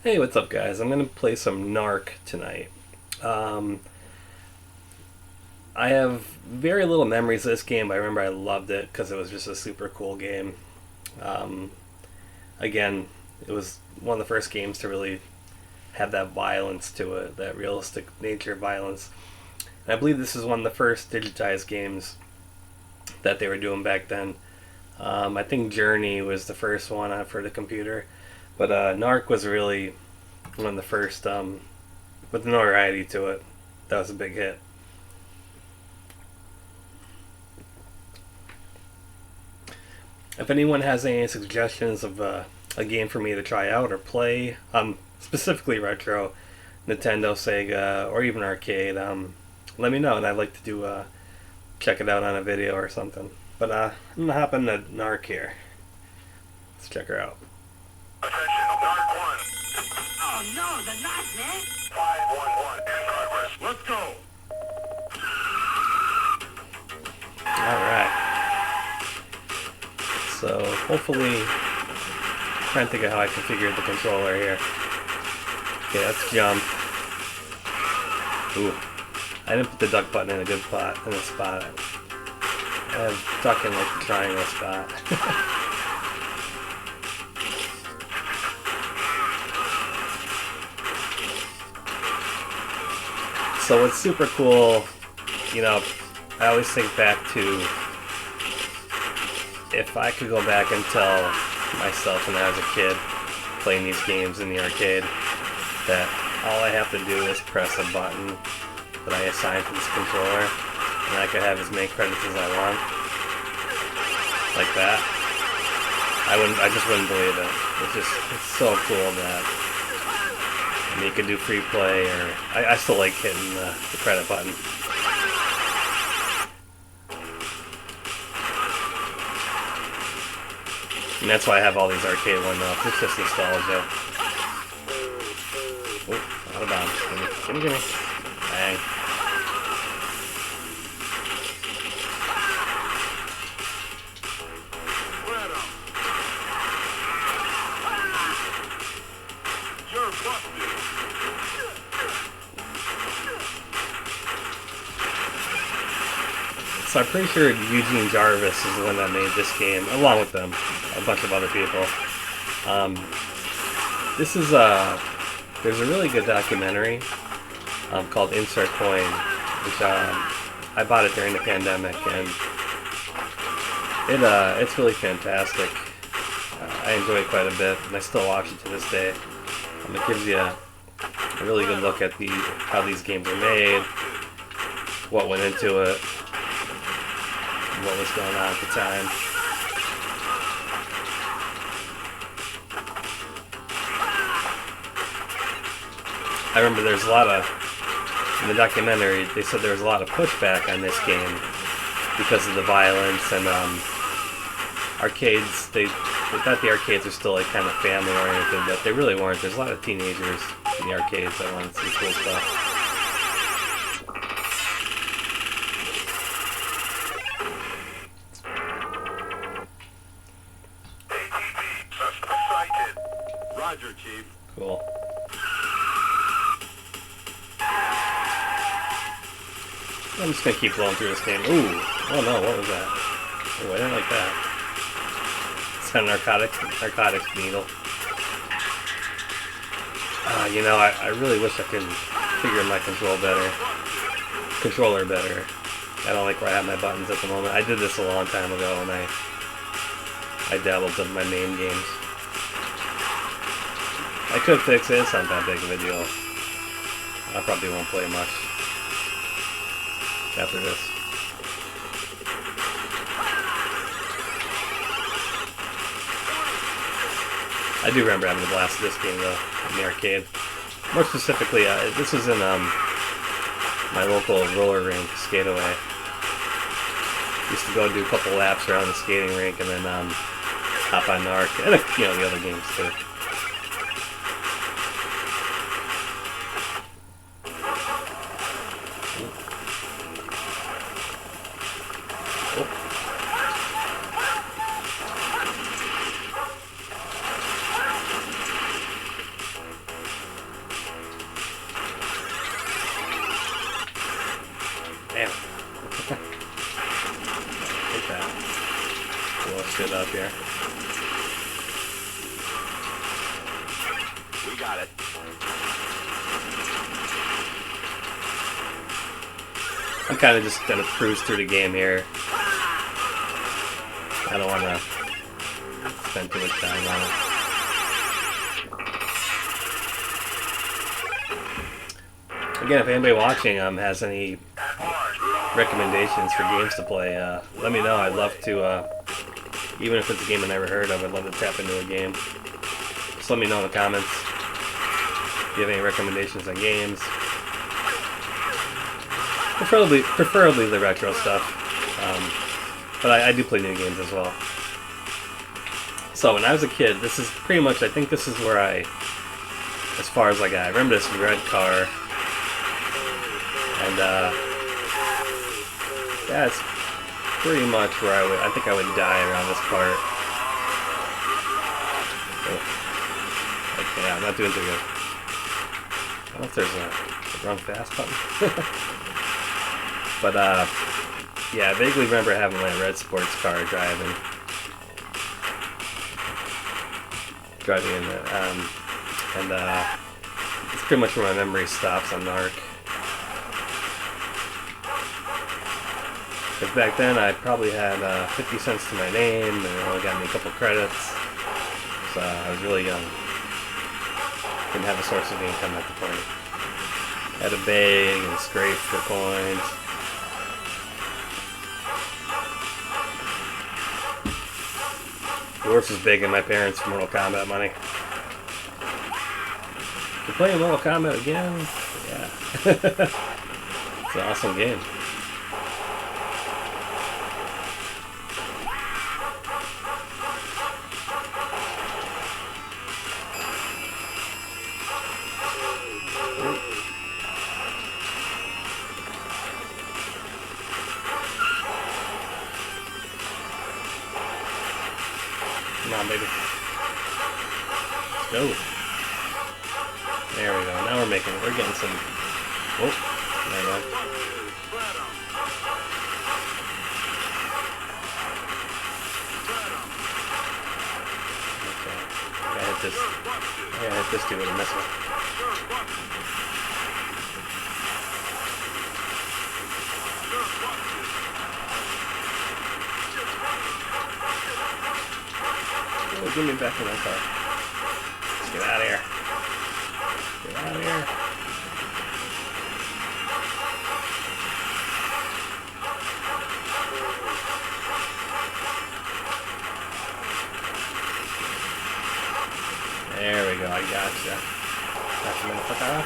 Hey, what's up, guys? I'm gonna play some Narc tonight. Um, I have very little memories of this game, but I remember I loved it because it was just a super cool game. Um, again, it was one of the first games to really have that violence to it, that realistic nature of violence. And I believe this is one of the first digitized games that they were doing back then. I think Journey was the first one for the computer, but Narc was really one of the first with notoriety to it. That was a big hit. If anyone has any suggestions of a game for me to try out or play, specifically retro, Nintendo, Sega, or even arcade, let me know, and I'd like to do check it out on a video or something. But I'm gonna hop into Narc here. Let's check her out. Attention, Narc 1. Oh no, the Narc, man! 511 in progress. Let's go. Alright. So, hopefully, trying to think of how I configured the controller here. Okay, let's jump. Ooh. I didn't put the duck button in a good spot. I have duck in like the triangle spot. So it's super cool, you know, I always think back to if I could go back and tell myself when I was a kid playing these games in the arcade that all I have to do is press a button that I assign to this controller and I could have as many credits as I want. Like that. I just wouldn't believe it. It's so cool that you can do free play, or I still like hitting the credit button. And that's why I have all these arcade one-ups. It's just nostalgia. Oh, out of bounds. Gimme. Bang. You're busted. So I'm pretty sure Eugene Jarvis is the one that made this game, along with them, a bunch of other people. This is there's a really good documentary called Insert Coin, which I bought it during the pandemic, and it's really fantastic. I enjoy it quite a bit, and I still watch it to this day. It gives you a really good look at how these games were made, what went into it, what was going on at the time. I remember there's a lot of, in the documentary, they said there was a lot of pushback on this game because of the violence, and arcades, they thought the arcades were still like kind of family oriented, but they really weren't. There's a lot of teenagers in the arcades that wanted to see cool stuff. Roger, Chief. Cool. I'm just gonna keep blowing through this game. Ooh! Oh no, what was that? Oh, I didn't like that. Is that a narcotics needle? You know, I really wish I could figure my controller better. I don't like where I have my buttons at the moment. I did this a long time ago when I dabbled in my main games. I could fix it. It's not that big of a deal. I probably won't play much after this. I do remember having a blast with this game though, in the arcade. More specifically, this was in my local roller rink, Skateaway. Used to go do a couple laps around the skating rink and then hop on Narc, and the other games too. blow shit up here. We got it. I'm kind of just gonna cruise through the game here. I don't want to spend too much time on it. Again, if anybody watching has any recommendations for games to play, let me know. I'd love to, even if it's a game I never heard of, I'd love to tap into a game. Just let me know in the comments if you have any recommendations on games. Preferably the retro stuff, but I do play new games as well. So when I was a kid, this is pretty much, I think this is where as far as I got. I remember this red car, and yeah, it's pretty much where I think I would die around this part. Okay, I'm not doing too good. I don't know if there's a run fast button. But yeah, I vaguely remember having my red sports car driving in it, and it's pretty much where my memory stops on Narc. Because back then I probably had 50 cents to my name, and it only got me a couple credits, so I was really young. Didn't have a source of income at the point. Had a bag and scrape for coins. The horse was big in my parents' Mortal Kombat money. You're playing Mortal Kombat again? Yeah. It's an awesome game. Come on, baby. Let's go. There we go. Now we're making it. We're getting some... Oh, there we go. Okay. I gotta hit this dude with a missile. Oh, get me back in my car. Let's get out of here. Get out of here. There we go, I gotcha. Gotcha, motherfucker.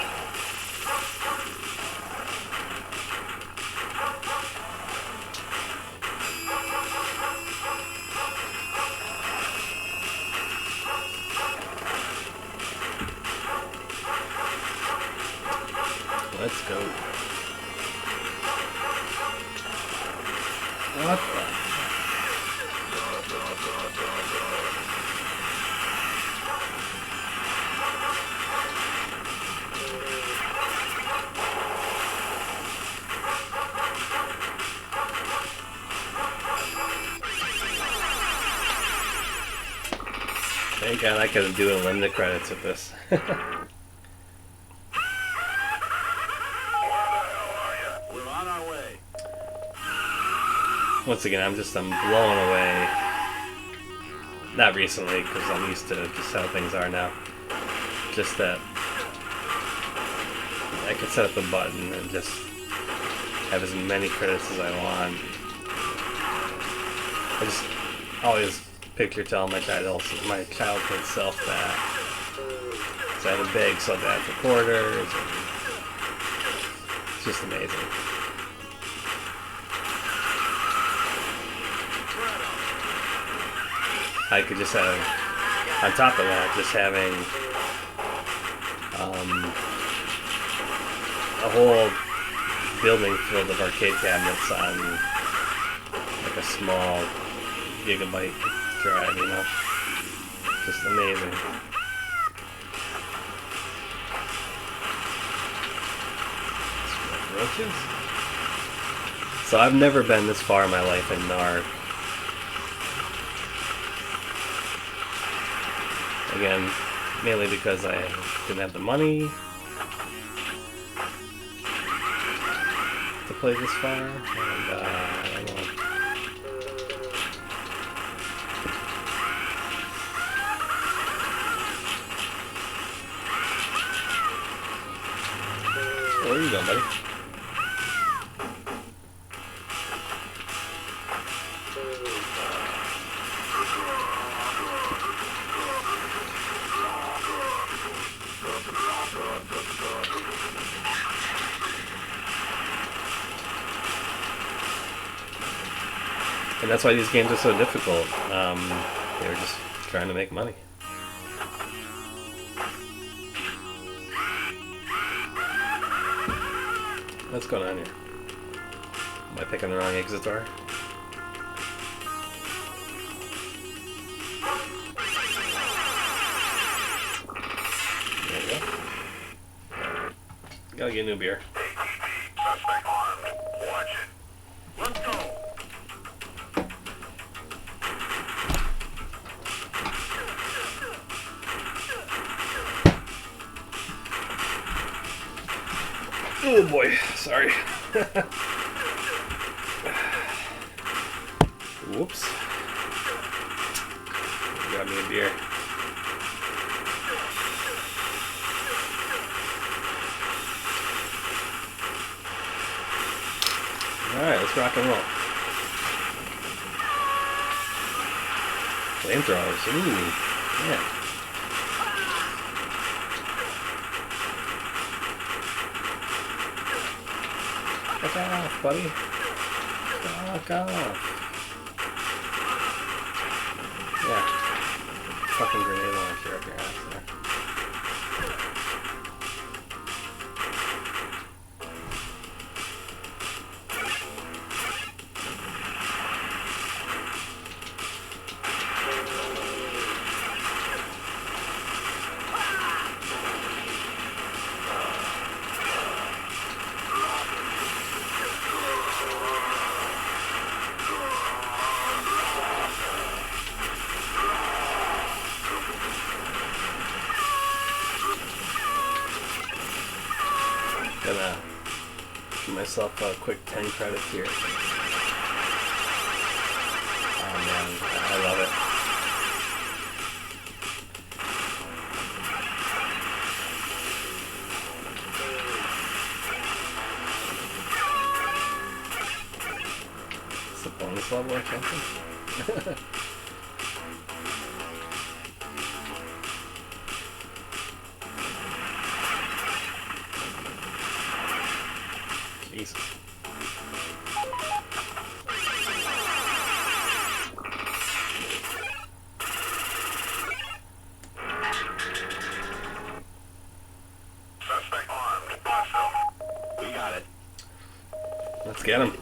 Let's go. What the? Thank God I could do unlimited credits with this. Once again, I'm blown away. Not recently, because I'm used to just how things are now. Just that I can set up the button and just have as many credits as I want. I just always picture telling my childhood self that. So I had a bag subbed out for quarters. It's just amazing. I could just have, on top of that, just having a whole building filled of arcade cabinets on like a small gigabyte drive, you know? Just amazing. Roaches? So I've never been this far in my life in Narc. Again, mainly because I didn't have the money to play this far, and I don't know. Where are you going, buddy? And that's why these games are so difficult. They were just trying to make money. What's going on here? Am I picking the wrong exit door? There we go. Gotta get a new beer. Suspect armed. Watch it. Let's go. Oh boy, sorry. Whoops. Got me a beer. Alright, let's rock and roll. Flamethrowers, ooh, yeah. Fuck off, buddy. Fuck off. Yeah. Fucking grenade launcher up your ass there. Gonna give myself a quick 10 credits here. Oh man, I love it. It's a bonus level or something? Jesus. Suspect armed. Bust him. We got it. Let's get him.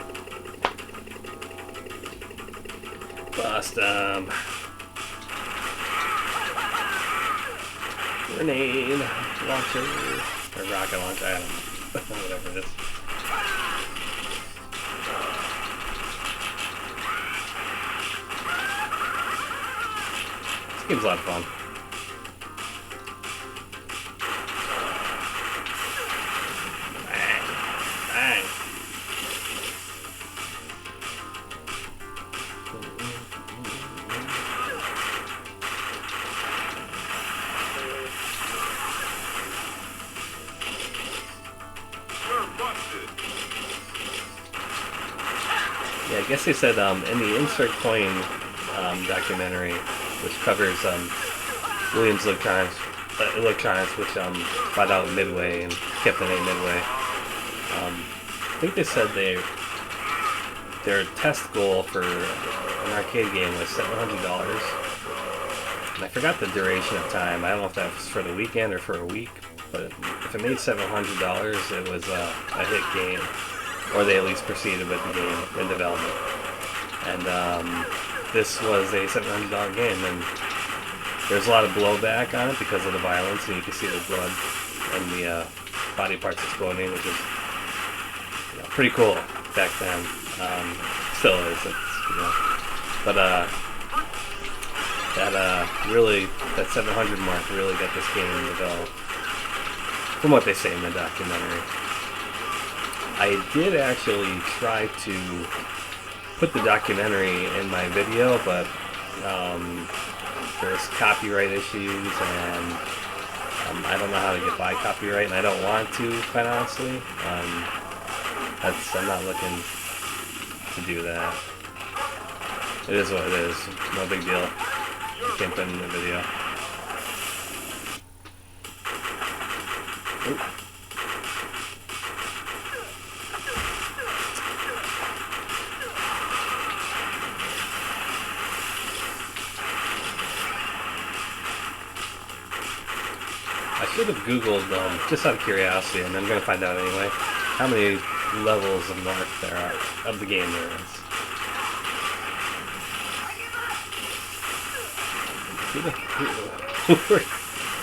Bust him. Grenade launcher. Or rocket launcher, I don't know. Whatever it is. This game's a lot of fun. Bang. Bang. Yeah, I guess they said in the Insert Coin documentary, which covers Williams Electronics, which bought out Midway and kept the name Midway. I think they said their test goal for an arcade game was $700, and I forgot the duration of time. I don't know if that was for the weekend or for a week, but if it made $700, it was a hit game. Or they at least proceeded with the game in development. And this was a $700 game, and there's a lot of blowback on it because of the violence, and you can see the blood and the body parts exploding, which is pretty cool back then. Still is, but really, that 700 mark really got this game developed, from what they say in the documentary. I did actually try to put the documentary in my video, but there's copyright issues, and I don't know how to get by copyright, and I don't want to, quite honestly. I'm not looking to do that. It is what it is. No big deal. I can't put in the video. Oop. I should have Googled, just out of curiosity, and I'm going to find out anyway, how many levels of Narc there are, of the game there is. Who are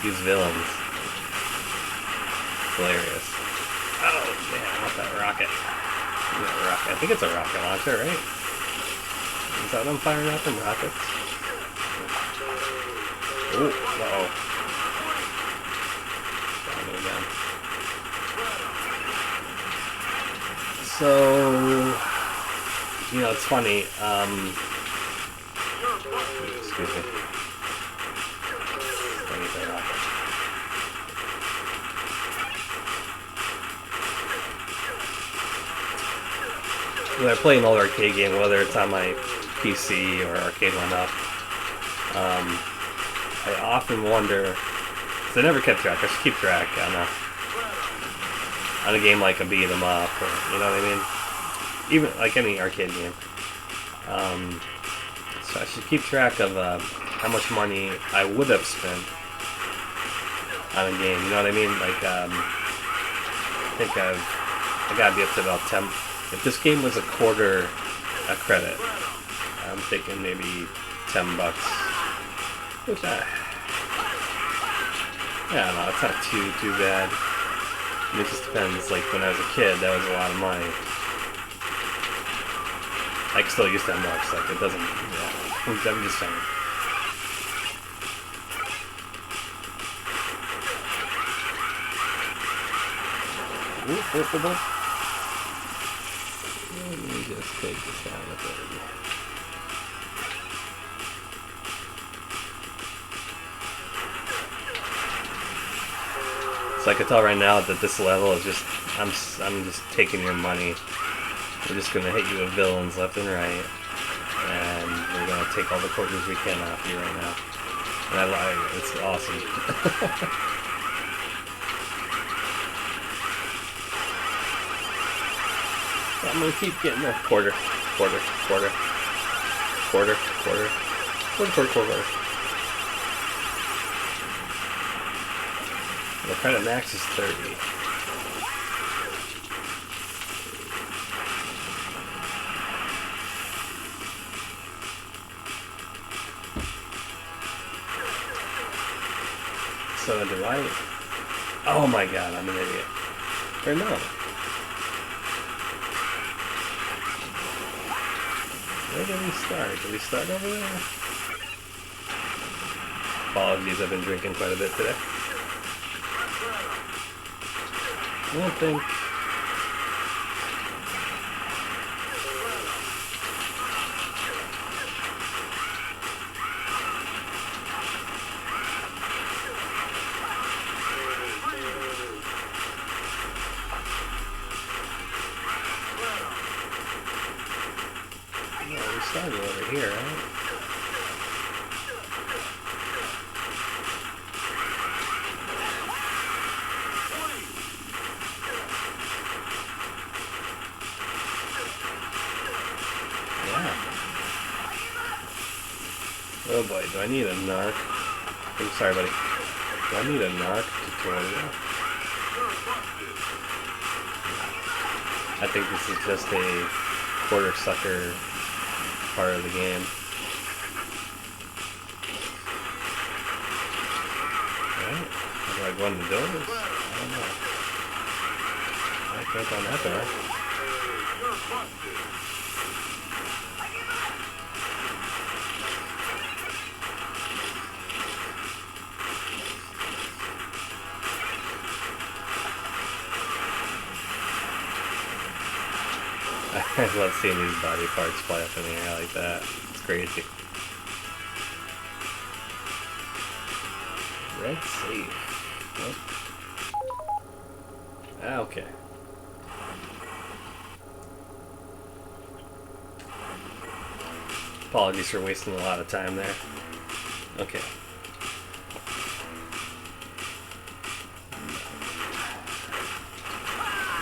these villains? Hilarious. Oh, man, I want that rocket. I think it's a rocket launcher, right? Is that what I'm firing at them? Rockets? Oh, uh-oh. Down it again. So, it's funny, excuse me. When I play an old arcade game, whether it's on my PC or Arcade 1-Up, I often wonder, because I never kept track, I should keep track on a game like a beat 'em up, or, you know what I mean? Even like any arcade game. So I should keep track of how much money I would have spent on a game, you know what I mean? Like, I think I gotta be up to about 10. If this game was a quarter a credit, I'm thinking maybe $10. Which I don't know, it's not too bad. I mean, it just depends. Like when I was a kid, that was a lot of money. I can still use $10. Like it doesn't. Yeah, I'm just saying. Let me just take this down a bit. So I can tell right now that this level is just, I'm just taking your money. We're just gonna hit you with villains left and right, and we're gonna take all the quarters we can off you right now. And it's awesome. I'm gonna keep getting a quarter. The credit max is 30. So do I? Oh my god, I'm an idiot. Or no. Where did we start? Did we start over there? Apologies, I've been drinking quite a bit today. I don't think... No, we started over here, right? Oh boy, do I need a narc? I'm sorry, buddy. Do I need a narc tutorial? I think this is just a quarter sucker part of the game. Alright, how do I go in the doors? I don't know. I can't go in that door. I just love seeing these body parts fly up in the air like that. It's crazy. Red safe. Nope. Ah, okay. Apologies for wasting a lot of time there. Okay.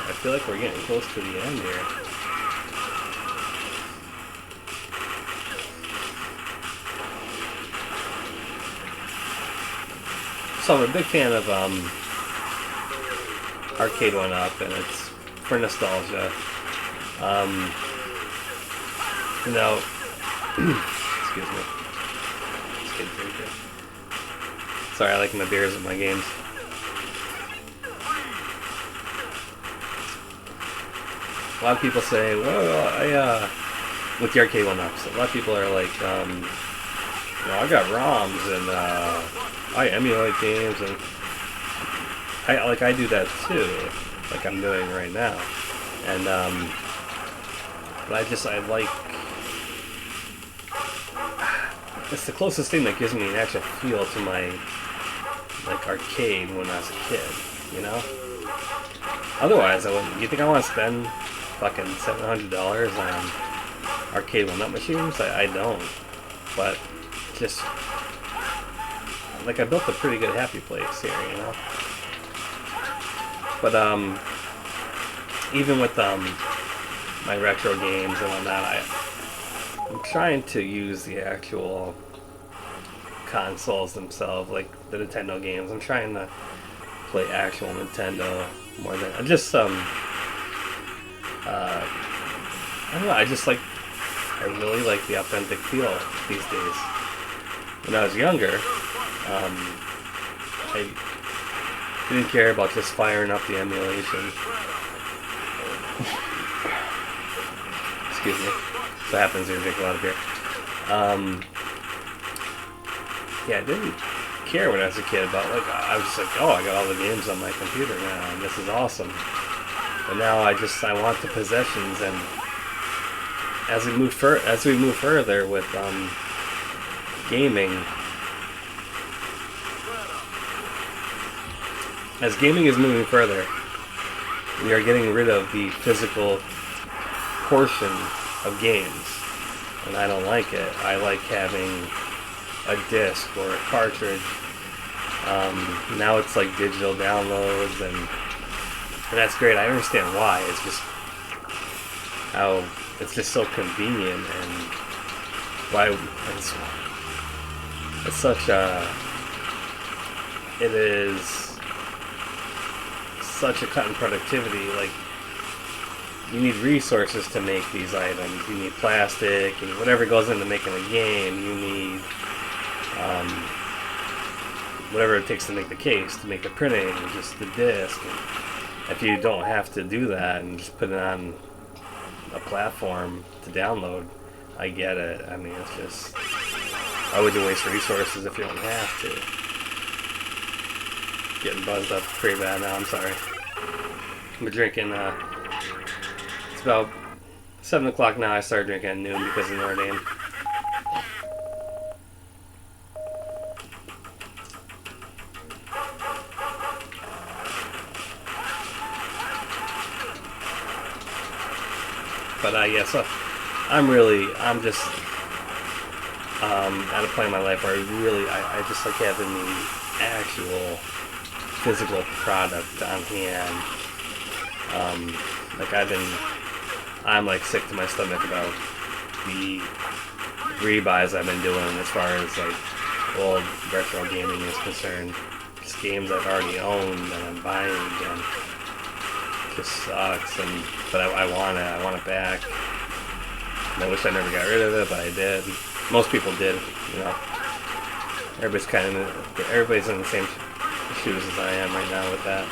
I feel like we're getting close to the end here. So I'm a big fan of Arcade 1-Up, and it's for nostalgia. You know, excuse me. Just kidding, here. Sorry, I like my beers with my games. A lot of people say, well, with the Arcade 1-Ups, a lot of people are like, you know, I got ROMs and I emulate games, and I do that too, like I'm doing right now. And but I like, it's the closest thing that gives me an actual feel to my like arcade when I was a kid, you know. Otherwise, I wouldn't. You think I want to spend fucking $700 on Arcade 1-Up machines? I don't. But just like I built a pretty good happy place here, you know. But even with my retro games and whatnot, I'm trying to use the actual consoles themselves, like the Nintendo games. I'm trying to play actual Nintendo more than just I don't know. I really like the authentic feel these days. When I was younger, I didn't care about just firing up the emulation. Excuse me. What happens when you drink a lot of beer. Yeah, I didn't care when I was a kid about, like, I was just like, oh, I got all the games on my computer now, and this is awesome. But now I want the possessions, and as we move further with gaming, as gaming is moving further, we are getting rid of the physical portion of games, and I don't like it. I like having a disc or a cartridge. Now it's like digital downloads, and that's great. I understand why. It's just how it's just so convenient, and why it's such a it is such a cut in productivity. Like, you need resources to make these items. You need plastic and whatever goes into making a game. You need whatever it takes to make the case, to make the printing, just the disc. And if you don't have to do that and just put it on a platform to download, I get it. I mean, it's just, why would you waste resources if you don't have to? Getting buzzed up pretty bad now, I'm sorry. I'm drinking, it's about 7 o'clock now. I started drinking at noon because of Notre Dame. But yeah, so I'm just at a point in my life where I just like having the actual physical product on hand. Like I'm like sick to my stomach about the rebuys I've been doing as far as like old retro gaming is concerned. Just games I've already owned and I'm buying again. Just sucks, but I want it back. And I wish I never got rid of it, but I did. Most people did, you know. Everybody's in the same shoes as I am right now with that.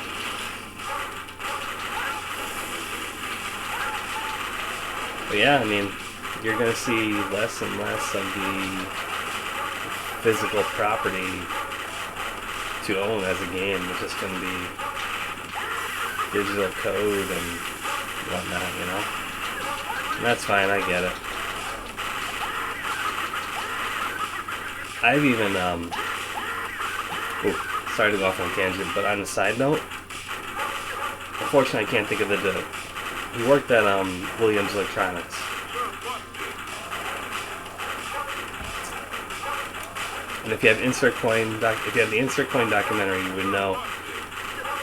But yeah, I mean, you're gonna see less and less of the physical property to own as a game. It's just gonna be digital code and whatnot, you know. That's fine, I get it. I've even, sorry to go off on a tangent, but on a side note, unfortunately I can't think of he worked at, Williams Electronics. And if you have if you have the Insert Coin documentary, you would know.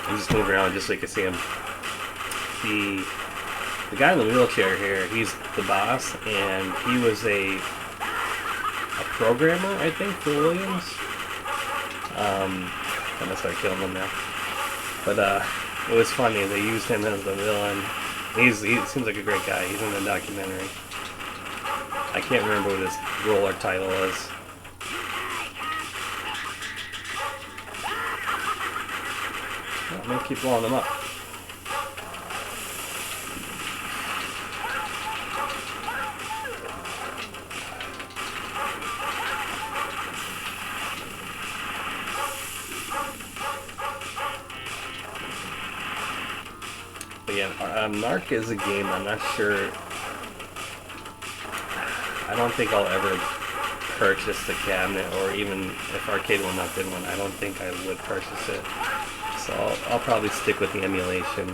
I'm just moving around just so you can see him. The guy in the wheelchair here, he's the boss, and he was a programmer, I think, for Williams. I'm gonna start killing him now. But it was funny. They used him as the villain. He seems like a great guy. He's in the documentary. I can't remember what his role or title is. I'm gonna keep blowing them up. But yeah, Narc is a game I'm not sure. I don't think I'll ever purchase the cabinet, or even if Arcade One Up did one, I don't think I would purchase it. So I'll probably stick with the emulation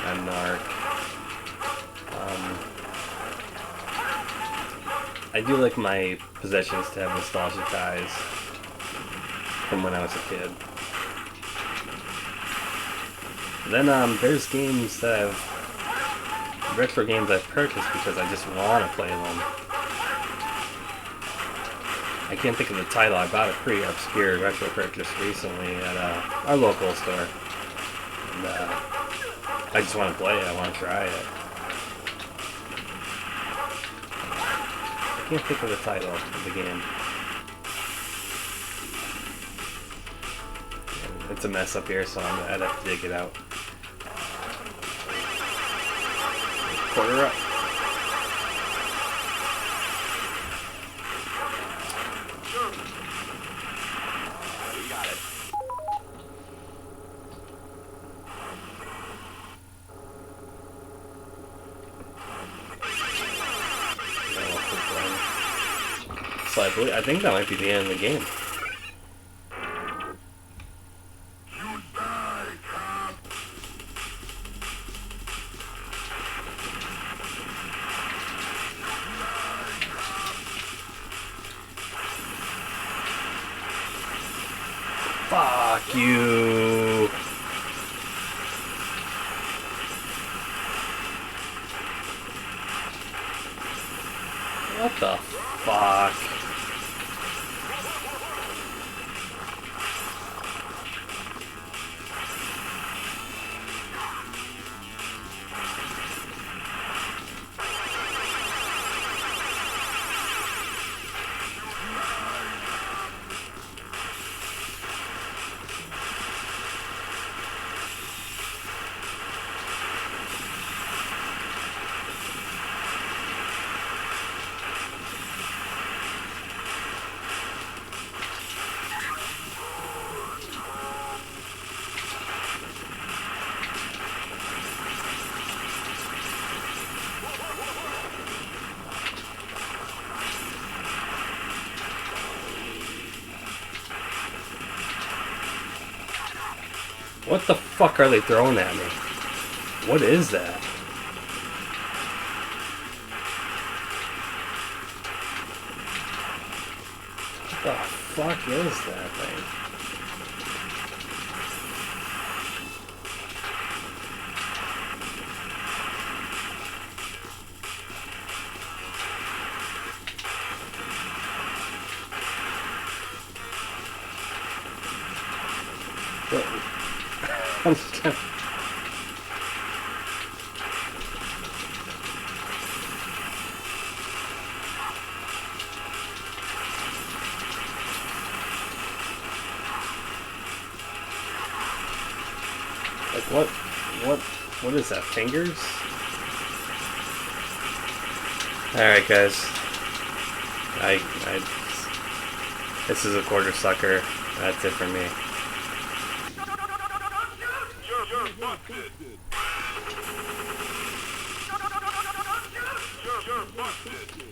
on Narc. I do like my possessions to have nostalgic ties from when I was a kid. Then there's games that retro games I've purchased because I just want to play them. I can't think of the title. I bought a pretty obscure retro purchase recently at our local store. And I just want to play it. I want to try it. I can't think of the title of the game. It's a mess up here, so I'd have to dig it out. Quarter up. You got it. So I think that might be the end of the game. You die, cop. Fuck you. What the fuck? What the fuck are they throwing at me? What is that? What the fuck is that thing? What? I'm just trying. Like what is that? Fingers? Alright guys. This is a quarter sucker. That's it for me. You're busted. You're busted.